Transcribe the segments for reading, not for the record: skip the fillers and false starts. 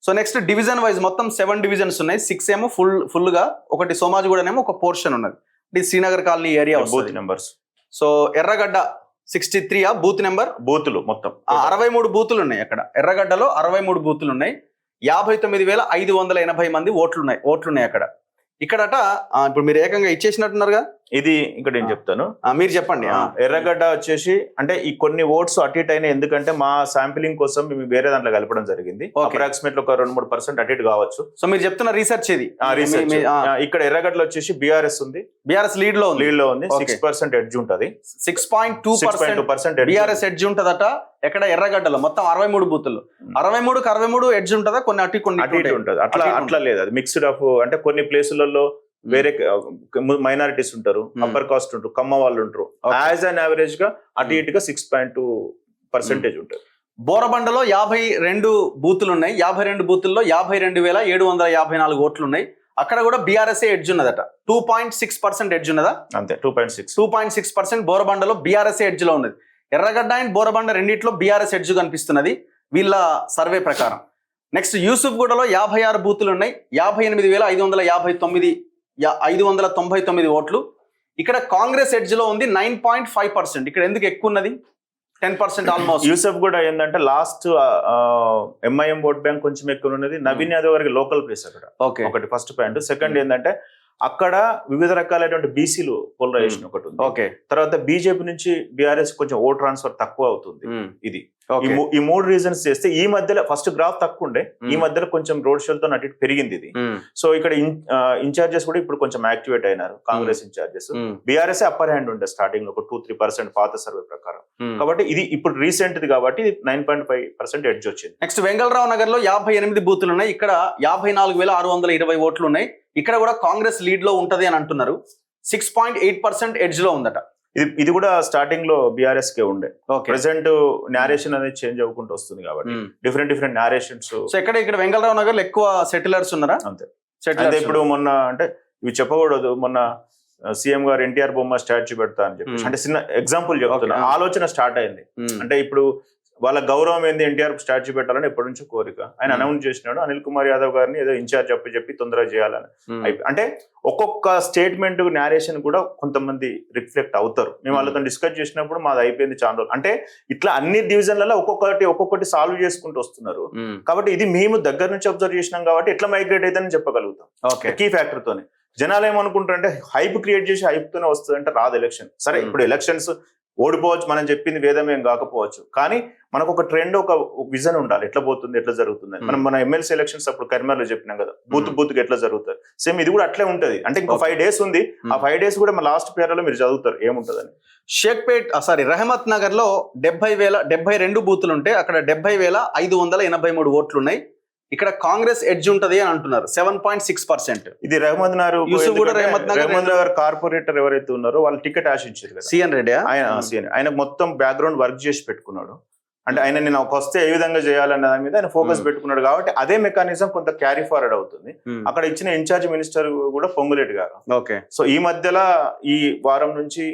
So next division wise మొత్తం 7 divisions ఉన్నాయి. 6 ఏమో ఫుల్ గా, ఒకటి సోమాజిగూడనేమో ఒక పోర్షన్ ఉన్నది. ఇది Srinagar colony area booth numbers. So ఎర్రగడ్డ 63 బూత్ నెంబర్, బూతులు మొత్తం 63 బూతులు ఉన్నాయి అక్కడ. ఎర్రగడ్డలో 63 బూతులు ఉన్నాయి. 59,580 మంది ఓట్లున్నాయి అక్కడ. ఇక్కడట ఇప్పుడు మీరు ఏకంగా ఇచ్చేసినట్టున్నారుగా. ఇది ఇక్కడ నేను చెప్తాను, మీరు చెప్పండి. ఎర్రగడ్డ వచ్చేసి అంటే ఈ కొన్ని ఓట్స్ అటు ఇటు అయినా, ఎందుకంటే మా శాంపిలింగ్ కోసం మేము వేరే దాంట్లో కలపడం జరిగింది. అప్రాక్సిమేట్లీ ఒక 2-3% అటు ఇటు కావచ్చు. సో మీరు చెప్తున్న రీసెర్చ్ ఇది. ఇక్కడ ఎర్రగడ్డలో వచ్చేసి బీఆర్ఎస్ ఉంది. బీఆర్ఎస్ లీడ్ లో ఉంది. 6% ఎడ్జ్ ఉంటది. 6.2% బీఆర్ఎస్ ఎడ్జ్ ఉంటదట. ఎక్కడ ఎర్రగడ్డలో మొత్తం 63 బూతులు. 63కి 63 ఎడ్జ్ ఉంటదా? కొన్ని అటు ఇటు ఉంటది. అట్లా లేదు, అది మిక్స్డ్ ఆఫ్. అంటే కొన్ని ప్లేసులలో వేరే మైనారిటీస్ ఉంటారు, అప్పర్ కాస్ట్ ఉంటారు, కమ్మ వాళ్ళు ఉంటారు. యాజ్ అన్ యావరేజ్ గా అటు ఇటుగా 6.2% ఉంటుంది. బోరబండలో 52 బూతులు ఉన్నాయి. 52 బూతుల్లో 52,754 ఓట్లు ఉన్నాయి. అక్కడ కూడా బీఆర్ఎస్ ఎడ్జ్ ఉన్నదట. 2.6% ఎడ్జ్ ఉన్నదా? అంతే, 2.6% బోరబండలో బీఆర్ఎస్ ఎడ్జ్ లో ఉన్నది. ఎర్రగడ్డ అండ్ బోరబండ రెండిట్లో బీఆర్ఎస్ ఎడ్జ్ కనిపిస్తున్నది వీళ్ళ సర్వే ప్రకారం. నెక్స్ట్ యూసుఫ్గూడలో 56 బూతులు ఉన్నాయి. 58,599 ఓట్లు. ఇక్కడ కాంగ్రెస్ ఎడ్జ్ లో ఉంది 9.5%. ఇక్కడ ఎందుకు ఎక్కువ ఉన్నది? 10% ఆల్మోస్ట్. యూసఫ్గూడ ఏంటంటే లాస్ట్ ఎంఐఎం ఓట్ బ్యాంక్ కొంచెం ఎక్కువ ఉన్నది. నవీన్ యాదవ్ గారికి లోకల్ ప్లేస్ అక్కడ. ఒకటి ఫస్ట్ పాయింట్. సెకండ్ ఏంటంటే అక్కడ వివిధ రకాలైనటువంటి బీసీలు పోలరైజేషన్ ఒకటి ఉంది. తర్వాత బీజేపీ నుంచి బీఆర్ఎస్ కొంచెం ఓట్ ట్రాన్స్ఫర్ తక్కువ అవుతుంది. ఇది ఈ 3 రీజన్స్ చేస్తే ఈ మధ్యలో ఫస్ట్ గ్రాఫ్ తక్కువ ఉండే, ఈ మధ్యలో కొంచెం రోడ్ షోలతో అటు పెరిగింది ఇది. సో ఇక్కడ ఇన్ఛార్జెస్ కూడా ఇప్పుడు కొంచెం యాక్టివేట్ అయినారు, Congress in-charges. BRS upper hand ఉండే స్టార్టింగ్ లో ఒక 2-3% పాత సర్వే ప్రకారం. కాబట్టి ఇది ఇప్పుడు రీసెంట్ ది కాబట్టి 9.5% ఎడ్జ్ వచ్చింది. నెక్స్ట్ వెంగళరావు నగర్ లో 58 బూతులు ఉన్నాయి. ఇక్కడ 54,620 ఓట్లు ఉన్నాయి. ఇక్కడ కూడా కాంగ్రెస్ లీడ్ లో ఉంటది అని అంటున్నారు. 6.8% ఎడ్జ్ లో ఉందట. ఇది కూడా స్టార్టింగ్ లో బీఆర్ఎస్ కే ఉండే. ప్రెసెంట్ నేరేషన్ అనేది చేంజ్ అవ్వకుండా వస్తుంది కాబట్టి డిఫరెంట్ నేరేషన్స్. సో ఇక్కడ వెంగళరావు నగర్ లో ఎక్కువ సెటిలర్స్ ఉన్నారా? అంతే. ఇప్పుడు మొన్న అంటే ఇవి చెప్పకూడదు, మొన్న సీఎం గారు ఎన్టీఆర్ బొమ్మ స్టాచ్యూ పెడతా అని చెప్పి, అంటే చిన్న ఎగ్జాంపుల్ చెప్తున్నా, ఆలోచన స్టార్ట్ అయింది. అంటే ఇప్పుడు వాళ్ళ గౌరవం ఏంది, ఎన్టీఆర్ స్టాచ్యూ పెట్టాలని ఎప్పటి నుంచో కోరిక. ఆయన అనౌన్స్ చేసినాడు అనిల్ కుమార్ యాదవ్ గారిని ఏదో ఇన్ఛార్జ్ చెప్పి తొందరగా చేయాలని. అంటే ఒక్కొక్క స్టేట్మెంట్ నేరేషన్ కూడా కొంతమంది రిఫ్లెక్ట్ అవుతారు. మేము వాళ్ళతో డిస్కస్ చేసినప్పుడు మాది అయిపోయింది చాలా రోజులు. అంటే ఇట్లా అన్ని డివిజన్లలో ఒక్కొక్కటి సాల్వ్ చేసుకుంటూ వస్తున్నారు. కాబట్టి ఇది మేము దగ్గర నుంచి అబ్జర్వ్ చేసినాం కాబట్టి ఎట్లా మైగ్రేట్ అవుతుందని చెప్పగలుగుతాం కీ ఫ్యాక్టర్ తోనే. జనాలు ఏమనుకుంటారంటే హైప్ క్రియేట్ చేసి హైప్ తోనే వస్తుంది అంటే రాదు ఎలక్షన్. సరే, ఇప్పుడు ఎలక్షన్స్ ఓడిపోవచ్చు, మనం చెప్పింది వేదం ఏం కాకపోవచ్చు, కానీ మనకు ఒక ట్రెండ్, ఒక విజన్ ఉండాలి, ఎట్లా పోతుంది, ఎట్లా జరుగుతుంది. మన ఎమ్మెల్సీ ఎలక్షన్స్ అప్పుడు కరీంనగర్లో చెప్పినాం కదా, బూత్కి ఎట్లా జరుగుతుంది. సేమ్ ఇది కూడా అట్లే ఉంటది. అంటే ఇంకో 5 days ఉంది. ఆ 5 days కూడా మన లాస్ట్ పేర్లలో మీరు చదువుతారు ఏముంటదని. రహమత్ నగర్ లో 72 బూతులు ఉంటే అక్కడ 70,583 ఓట్లు ఉన్నాయి. ఇక్కడ కాంగ్రెస్ ఎడ్జ్ ఉంటది అని అంటున్నారు. 7.6%. ఇది రహమత్ నగర్ కార్పొరేటర్ ఎవరైతే ఉన్నారో వాళ్ళు టికెట్ ఆశించారు కదా, సిఎన్ రెడ్డి. ఆయన మొత్తం బ్యాక్గ్రౌండ్ వర్క్ చేసి పెట్టుకున్నాడు. అంటే ఆయన నేను వస్తే ఏ విధంగా చేయాలన్న దాని మీద ఆయన ఫోకస్ పెట్టుకున్నాడు. కాబట్టి అదే మెకానిజం కొంత క్యారీ ఫార్వర్డ్ అవుతుంది. అక్కడ ఇచ్చిన ఇన్ఛార్జ్ మినిస్టర్ కూడా పొంగులేటి గారు. సో ఈ మధ్యలో ఈ వారం నుంచి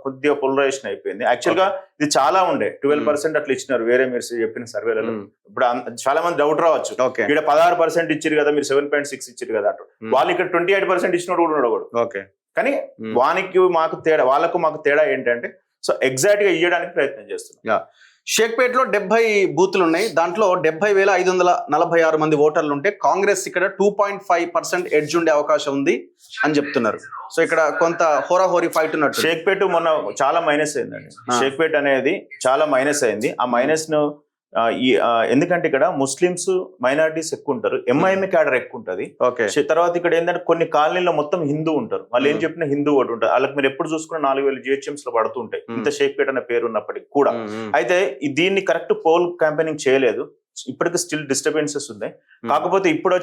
కొద్దిగా పోలరైజేషన్ అయిపోయింది. యాక్చువల్ గా ఇది చాలా ఉండే 12% అట్లా ఇచ్చినారు వేరే మీరు చెప్పిన సర్వేలలో. ఇప్పుడు చాలా మంది డౌట్ రావచ్చు, ఇక్కడ 16% ఇచ్చారు కదా, మీరు 7.6 ఇచ్చారు కదా అంటారు. వాళ్ళు ఇక్కడ 28% ఇచ్చినోడు కూడా ఉన్నాడు. కానీ మాకు తేడా, వాళ్ళకు మాకు తేడా ఏంటంటే, సో ఎగ్జాక్ట్ గా ఇవ్వడానికి ప్రయత్నం చేస్తున్నాం. షేక్పేటలో 70 బూతులు ఉన్నాయి. దాంట్లో 70,546 మంది ఓటర్లు ఉంటే కాంగ్రెస్ ఇక్కడ 2.5% ఎడ్జ్ ఉండే అవకాశం ఉంది అని చెప్తున్నారు. సో ఇక్కడ కొంత హోరాహోరీ ఫైట్ ఉన్నట్టు. షేక్పేట మొన్న చాలా మైనస్ అయిందండి. షేక్పేట అనేది చాలా మైనస్ అయింది. ఆ మైనస్ ను ఎందుకంటే ఇక్కడ ముస్లిమ్స్ మైనారిటీస్ ఎక్కువ ఉంటారు, ఎంఐఎంఏ క్యాడర్ ఎక్కువ ఉంటది. తర్వాత ఇక్కడ ఏంటంటే కొన్ని కాలనీలో మొత్తం హిందూ ఉంటారు. వాళ్ళు ఏం చెప్పినా హిందూ ఓటు ఉంటారు. వాళ్ళకి మీరు ఎప్పుడు చూసుకున్న 4,000 GHMs లో పడుతుంటాయి, ఇంత షేక్పేట అనే పేరు ఉన్నప్పటికీ కూడా. అయితే దీన్ని కరెక్ట్ పోల్ క్యాంపెయినింగ్ చేయలేదు. ఇప్పటికి స్టిల్ డిస్టర్బెన్సెస్ ఉన్నాయి. కాకపోతే ఇప్పుడు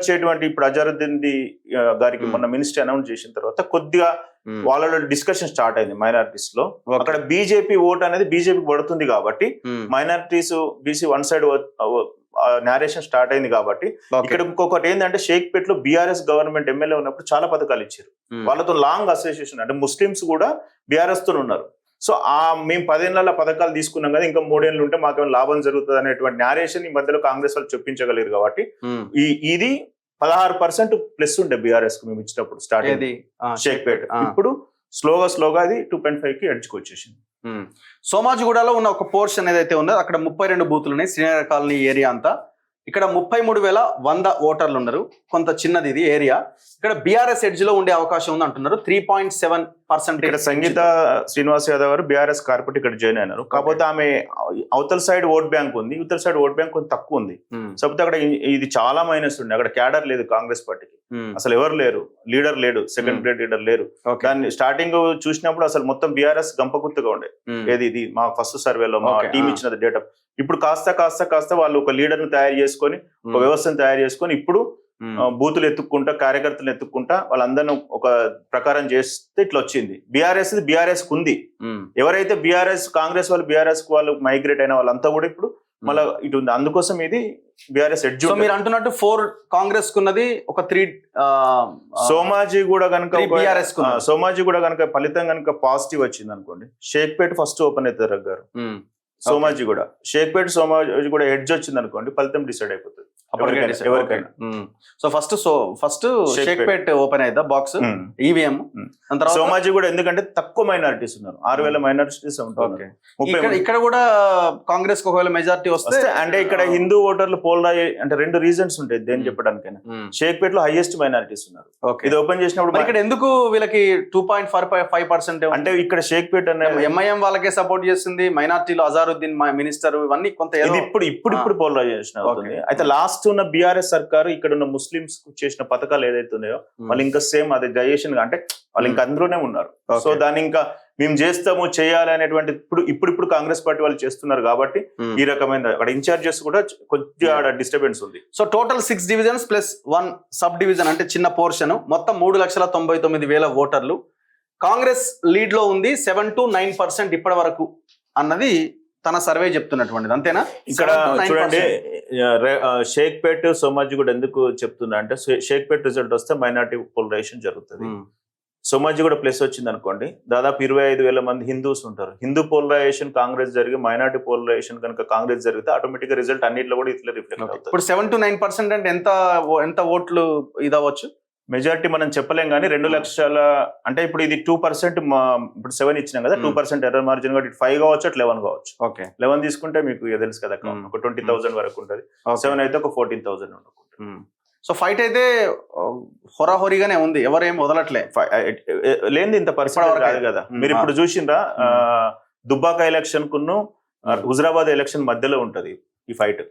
అజరుద్దీన్ గారికి మొన్న మినిస్ట్రీ అనౌన్స్ చేసిన తర్వాత కొద్దిగా వాళ్ళలో డిస్కషన్ స్టార్ట్ అయింది మైనారిటీస్ లో. అక్కడ బీజేపీ ఓట్ అనేది బీజేపీ పడుతుంది కాబట్టి minorities BC one side narration start అయింది కాబట్టి ఇక్కడ ఇంకొకటి ఏంటంటే షేక్పేటలో బీఆర్ఎస్ గవర్నమెంట్ ఎమ్మెల్యే ఉన్నప్పుడు చాలా పథకాలు ఇచ్చారు. వాళ్ళతో లాంగ్ అసోసియేషన్, అంటే ముస్లిమ్స్ కూడా బీఆర్ఎస్ తో ఉన్నారు. సో మేము 10 ఏళ్ళ పథకాలు తీసుకున్నాం కదా, ఇంకా 3 ఏళ్ళు ఉంటే మాకేమైనా లాభం జరుగుతుంది అనేటువంటి నేరేషన్ ఈ మధ్యలో కాంగ్రెస్ వాళ్ళు చెప్పించగలిగారు కాబట్టి ఇది 16% ప్లస్ ఉండే బీఆర్ఎస్ కు మేము ఇచ్చినప్పుడు స్టార్ట్ షేక్పేట్. ఇప్పుడు స్లోగా అది 2.5 కి ఎడ్జ్కి వచ్చేసింది. సోమాజిగూడలో ఉన్న ఒక పోర్షన్ ఏదైతే ఉందో అక్కడ 32 బూతులు ఉన్నాయి, శ్రీనగర్ కాలనీ ఏరియా అంతా. ఇక్కడ 33,100 ఓటర్లు ఉన్నారు, కొంత చిన్నది ఇది ఏరియా. ఇక్కడ బీఆర్ఎస్ ఎడ్జ్ లో ఉండే అవకాశం ఉంది అంటున్నారు. 3.7%. ఇక్కడ సంగీత శ్రీనివాస్ యాదవ్ గారు బీఆర్ఎస్ కార్పొరేట్ ఇక్కడ జాయిన్ అయినారు. కాకపోతే ఆమె అవతల సైడ్ ఓట్ బ్యాంక్ ఉంది, ఇవతల సైడ్ ఓట్ బ్యాంక్ కొంచెం తక్కువ ఉంది. కాకపోతే అక్కడ ఇది చాలా మైనస్ ఉంది. అక్కడ క్యాడర్ లేదు కాంగ్రెస్ పార్టీకి, అసలు ఎవరు లేరు, లీడర్ లేడు, సెకండ్ గ్రేడ్ లీడర్ లేరు. దాన్ని స్టార్టింగ్ చూసినప్పుడు అసలు మొత్తం బీఆర్ఎస్ గంపగుత్తగా ఉండే. ఏది ఇది మా ఫస్ట్ సర్వేలో మా టీం ఇచ్చినది డేటా. ఇప్పుడు కాస్త వాళ్ళు ఒక లీడర్ ను తయారు చేసుకొని, ఒక వ్యవస్థను తయారు చేసుకొని ఇప్పుడు బూతులు ఎత్తుక్కుంటా, కార్యకర్తలు ఎత్తుక్కుంటా వాళ్ళందరినీ ఒక ప్రకారం చేస్తే ఇట్లా వచ్చింది. బీఆర్ఎస్ ఉంది. ఎవరైతే కాంగ్రెస్ వాళ్ళు మైగ్రేట్ అయిన వాళ్ళంతా కూడా ఇప్పుడు మళ్ళీ ఇటు ఉంది. అందుకోసం ఇది బీఆర్ఎస్ ఎడ్జ్. మీరు అంటున్నట్టు 4 కాంగ్రెస్ కున్నది, ఒక 3 సోమాజీ కూడా కనుక ఫలితం కనుక పాజిటివ్ వచ్చింది అనుకోండి, షేక్పేట్ ఫస్ట్ ఓపెన్ అవుతారు గారు. సోమాజీ కూడా షేక్పేట్ సోమాజీ కూడా ఎడ్జ్ వచ్చింది అనుకోండి, ఫలితం డిసైడ్ అయిపోతుంది ఎవరికైనా. సో ఫస్ట్ షేక్పేట్ ఓపెన్ అయిద్దా బాక్స్ ఈవీఎం. సోమాజీ కూడా ఎందుకంటే తక్కువ మైనారిటీస్ ఉన్నారు, 6,000 మైనారిటీస్ ఉంటారు. ఇక్కడ కూడా కాంగ్రెస్ కు ఒకవేళ మెజారిటీ వస్తే అంటే ఇక్కడ హిందూ ఓటర్లు పోల్రాయి అంటే 2 రీజన్స్ ఉంటాయి దేని చెప్పడానికైనా. షేక్పేట్ లో హైయెస్ట్ మైనారిటీస్ ఉన్నారు. ఇది ఓపెన్ చేసినప్పుడు ఇక్కడ ఎందుకు వీళ్ళకి 2.5% అంటే ఇక్కడ షేక్పేట్ అనే ఎంఐఎం వాళ్ళకే సపోర్ట్ చేస్తుంది, మైనారిటీలో అజారుద్దీన్ మినిస్టర్, ఇవన్నీ కొంత ఇప్పుడు పోలరైజేషన్ అవుతుంది. అయితే లాస్ట్ ఉన్న బీఆర్ఎస్ సర్కారు ఇక్కడ ఉన్న ముస్లింస్ చేసిన పథకాలు ఏదైతే ఉన్నాయో వాళ్ళు ఇంకా సేమ్ అదే డైజెషన్ అంటే వాళ్ళు ఇంకా అందులోనే ఉన్నారు. సో దాన్ని ఇంకా మేము చేయాలి అనేటువంటి ఇప్పుడు కాంగ్రెస్ పార్టీ వాళ్ళు చేస్తున్నారు కాబట్టి ఈ రకమైన అక్కడ ఇన్ఛార్జెస్ కూడా కొంచెం డిస్టర్బెన్స్ ఉంది. So total 6 divisions plus 1 sub division అంటే చిన్న పోర్షన్, మొత్తం 3,99,000 ఓటర్లు. కాంగ్రెస్ లీడ్ లో ఉంది 7 to 9% ఇప్పటి వరకు అన్నది తన సర్వే చెప్తున్నటువంటిది, అంతేనా? ఇక్కడ చూడండి, షేక్పేట్ సోమాజీ కూడా ఎందుకు చెప్తున్నా అంటే షేక్పేట్ రిజల్ట్ వస్తే మైనారిటీ పోలరైజేషన్ జరుగుతుంది. సోమాజీ కూడా ప్లస్ వచ్చింది అనుకోండి, దాదాపు 25,000 మంది హిందూస్ ఉంటారు. హిందూ పోలరైజేషన్ కాంగ్రెస్ జరిగి మైనారిటీ పోలరైజేషన్ కనుక కాంగ్రెస్ జరిగితే ఆటోమేటిక్ గా రిజల్ట్ అన్నింటిలో కూడా ఇట్లా రిఫ్లెక్ట్ అవుతుంది. ఇప్పుడు 7 to 9% అంటే ఎంత ఓట్లు ఇదవచ్చు? మెజారిటీ మనం చెప్పలేం కానీ 2 లక్షల అంటే ఇప్పుడు ఇది 2%, ఇప్పుడు 7 ఇచ్చినాం కదా, 2% ఎర్రర్ మార్జిన్ కాబట్టి 5 కావచ్చు, 11 కావచ్చు. 11 తీసుకుంటే మీకు తెలుసు కదా, ఒక 20,000 వరకు ఉంటుంది. 7 అయితే ఒక 14,000 ఉంటుంది. సో ఫైట్ అయితే హోరాహోరీగానే ఉంది, ఎవరేం వదలట్లే. లేని ఇంత పరిస్థితి కాదు కదా. మీరు ఇప్పుడు చూసిండ్రా, దుబ్బాక ఎలక్షన్ కును హుజరాబాద్ ఎలక్షన్ మధ్యలో ఉంటది ఈ ఫైట్.